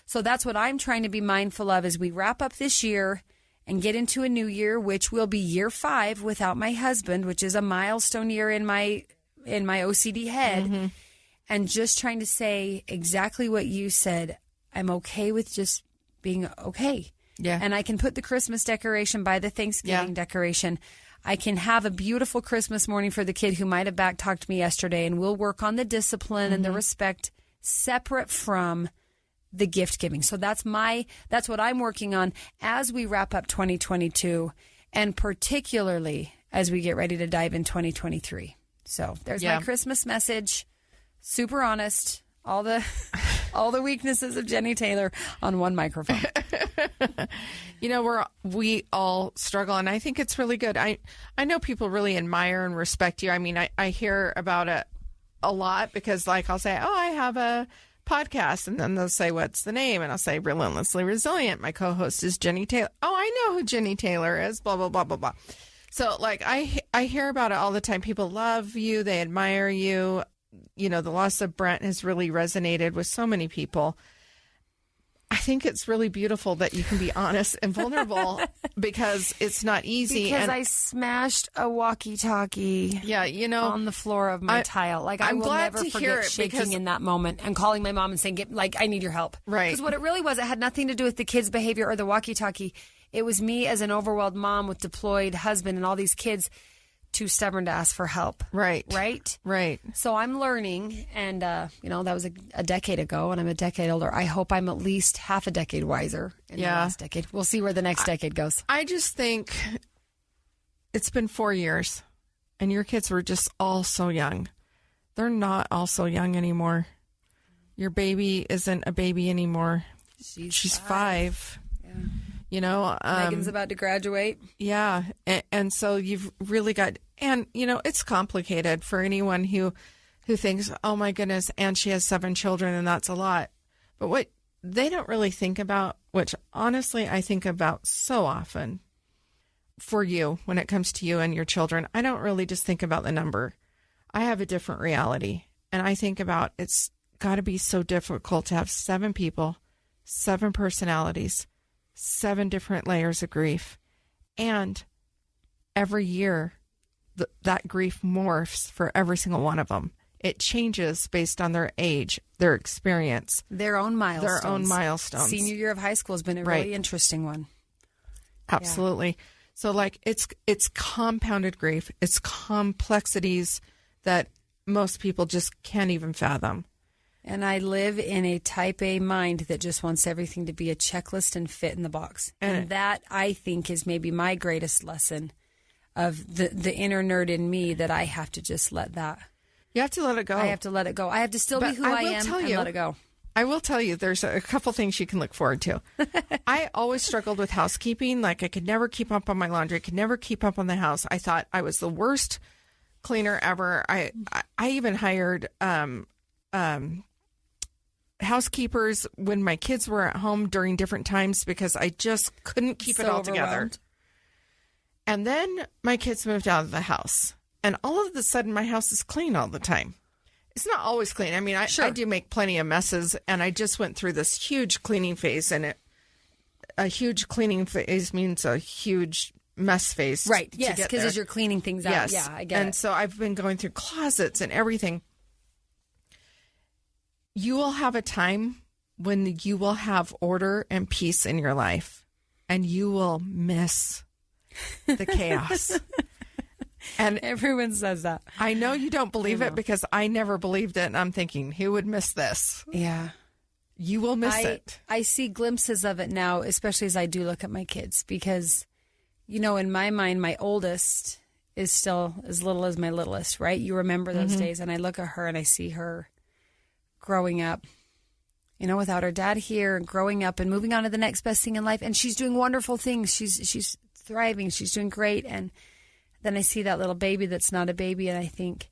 So that's what I'm trying to be mindful of as we wrap up this year and get into a new year, which will be year 5 without my husband, which is a milestone year in my OCD head. And just trying to say exactly what you said. I'm okay with just being okay. Yeah. And I can put the Christmas decoration by the Thanksgiving decoration. I can have a beautiful Christmas morning for the kid who might have back-talked me yesterday, and we'll work on the discipline and the respect separate from the gift giving. So that's what I'm working on as we wrap up 2022, and particularly as we get ready to dive in 2023. So there's my Christmas message. Super honest. All the weaknesses of Jennie Taylor on one microphone. We all struggle, and I think it's really good. I know people really admire and respect you. I mean, I hear about it a lot because, like, I'll say, I have a podcast, and then they'll say, what's the name? And I'll say, Relentlessly Resilient. My co-host is Jennie Taylor. Oh, I know who Jennie Taylor is, blah, blah, blah, blah, blah. So, like, I hear about it all the time. People love you. They admire you. The loss of Brent has really resonated with so many people. I think it's really beautiful that you can be honest and vulnerable because it's not easy. Because I smashed a walkie-talkie on the floor of my tile. Like, I will never forget shaking in that moment and calling my mom and saying, I need your help. Right. Because what it really was, it had nothing to do with the kids' behavior or the walkie-talkie. It was me as an overwhelmed mom with deployed husband and all these kids too stubborn to ask for help. Right. So I'm learning, and that was a decade ago, and I'm a decade older. I hope I'm at least half a decade wiser in the last decade. We'll see where the next decade goes. I just think it's been 4 years, and your kids were just all so young. They're not all so young anymore. Your baby isn't a baby anymore. She's 5. Yeah. Megan's about to graduate. Yeah. And so you've really got, and it's complicated for anyone who thinks, oh my goodness, and she has 7 children and that's a lot. But what they don't really think about, which honestly I think about so often for you when it comes to you and your children, I don't really just think about the number. I have a different reality. And I think about it's got to be so difficult to have 7 people, 7 personalities, 7 different layers of grief. And every year that grief morphs for every single one of them. It changes based on their age, their experience. Their own milestones. Senior year of high school has been a really interesting one. Absolutely. Yeah. So like it's compounded grief. It's complexities that most people just can't even fathom. And I live in a type A mind that just wants everything to be a checklist and fit in the box. And that, I think, is maybe my greatest lesson of the inner nerd in me, that I have to just let that. You have to let it go. I have to let it go. I have to still be who I am and let it go. I will tell you, there's a couple things you can look forward to. I always struggled with housekeeping. Like, I could never keep up on my laundry. I could never keep up on the house. I thought I was the worst cleaner ever. I even hired housekeepers when my kids were at home during different times because I just couldn't keep it all together. And then my kids moved out of the house. And all of a sudden, my house is clean all the time. It's not always clean. I mean, I do make plenty of messes, and I just went through this huge cleaning phase, and a huge cleaning phase means a huge mess phase. Right, yes, because as you're cleaning things out. Yes. Yeah, I get it. And so I've been going through closets and everything. You will have a time when you will have order and peace in your life, and you will miss the chaos. And everyone says that. I know you don't believe it because I never believed it. And I'm thinking, who would miss this? Yeah. You will miss it. I see glimpses of it now, especially as I do look at my kids, because, you know, in my mind, my oldest is still as little as my littlest, right? You remember those days, and I look at her and I see her growing up, you know, without her dad here, and growing up and moving on to the next best thing in life. And she's doing wonderful things. She's thriving. She's doing great. And then I see that little baby that's not a baby, and I think,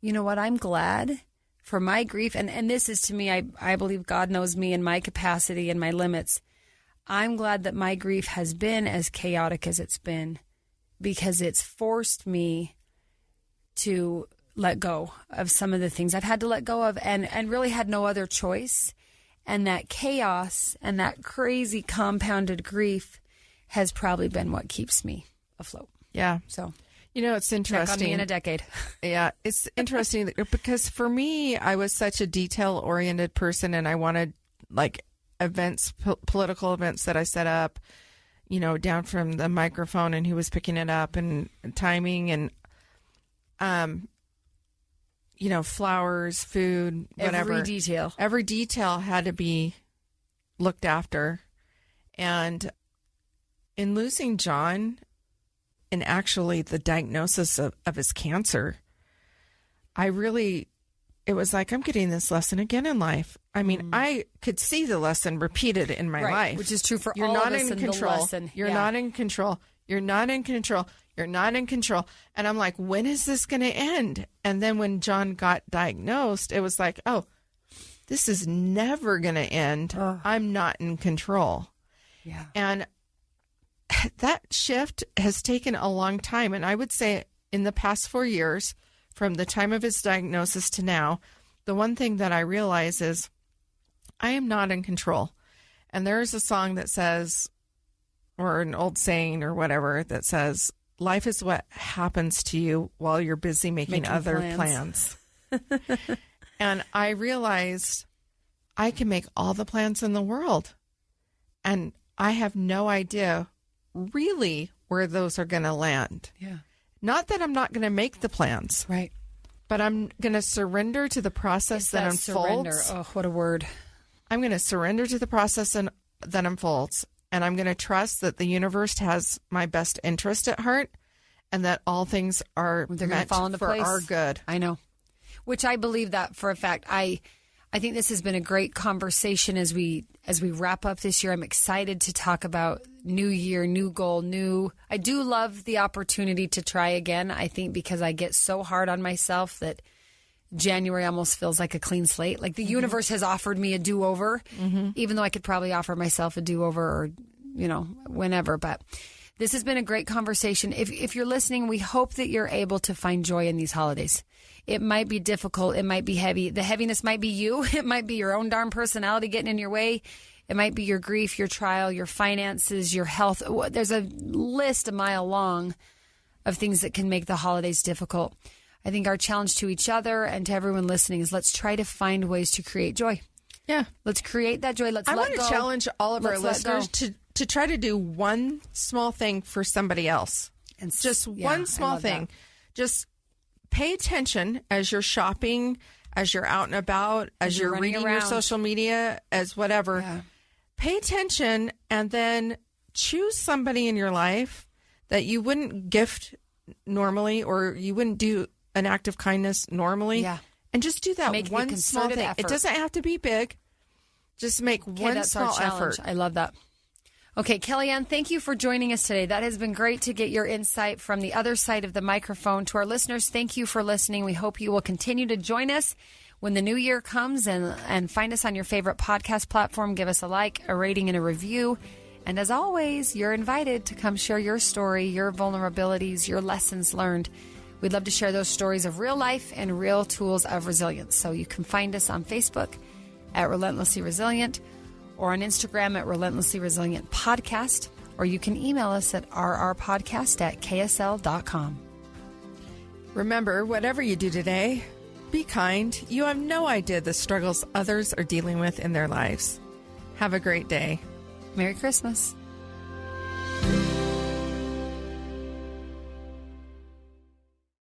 you know what, I'm glad for my grief. And this is, to me, I believe God knows me and my capacity and my limits. I'm glad that my grief has been as chaotic as it's been, because it's forced me to let go of some of the things I've had to let go of, and really had no other choice. And that chaos and that crazy compounded grief has probably been what keeps me afloat. Yeah. So, you know, it's interesting. Check on me in a decade. Yeah. It's interesting because for me, I was such a detail oriented person, and I wanted like events, political events that I set up, you know, down from the microphone and who was picking it up and timing and, you know, flowers, food, whatever. Every detail had to be looked after. And in losing John, and actually the diagnosis of his cancer, it was like, I'm getting this lesson again in life. I mean, I could see the lesson repeated in my life. Which is true for all of us in the lesson. You're not in control. You're not in control. You're not in control. And I'm like, when is this going to end? And then when John got diagnosed, it was like, oh, this is never going to end. I'm not in control. Yeah. And that shift has taken a long time. And I would say in the past 4 years, from the time of his diagnosis to now, the one thing that I realize is I am not in control. And there is a song that says, or an old saying or whatever, that says, life is what happens to you while you're busy making other plans. And I realized I can make all the plans in the world. And I have no idea really where those are going to land. Yeah. Not that I'm not going to make the plans. Right. But I'm going to surrender to the process that unfolds. Surrender. Oh, what a word. I'm going to surrender to the process that unfolds. And I'm going to trust that the universe has my best interest at heart, and that all things are meant for our good. I know. Which I believe that for a fact. I think this has been a great conversation as we wrap up this year. I'm excited to talk about new year, new goal, I do love the opportunity to try again. I think because I get so hard on myself that January almost feels like a clean slate. Like the universe has offered me a do-over, even though I could probably offer myself a do-over or, you know, whenever. But this has been a great conversation. If you're listening, we hope that you're able to find joy in these holidays. It might be difficult. It might be heavy. The heaviness might be you. It might be your own darn personality getting in your way. It might be your grief, your trial, your finances, your health. There's a list a mile long of things that can make the holidays difficult. I think our challenge to each other and to everyone listening is let's try to find ways to create joy. Yeah. Let's create that joy. I want to challenge all of our listeners to try to do one small thing for somebody else. And just one small thing. Just pay attention as you're shopping, as you're out and about, as you're reading your social media, as whatever. Yeah. Pay attention and then choose somebody in your life that you wouldn't gift normally or you wouldn't do an act of kindness normally. Yeah. And just do that one small thing. Effort. It doesn't have to be big. Just make one small effort. I love that. Okay, KellieAnn, thank you for joining us today. That has been great to get your insight from the other side of the microphone. To our listeners, thank you for listening. We hope you will continue to join us when the new year comes and find us on your favorite podcast platform. Give us a like, a rating, and a review. And as always, you're invited to come share your story, your vulnerabilities, your lessons learned. We'd love to share those stories of real life and real tools of resilience. So you can find us on Facebook at Relentlessly Resilient or on Instagram at Relentlessly Resilient Podcast, or you can email us at rrpodcast@ksl.com. Remember, whatever you do today, be kind. You have no idea the struggles others are dealing with in their lives. Have a great day. Merry Christmas.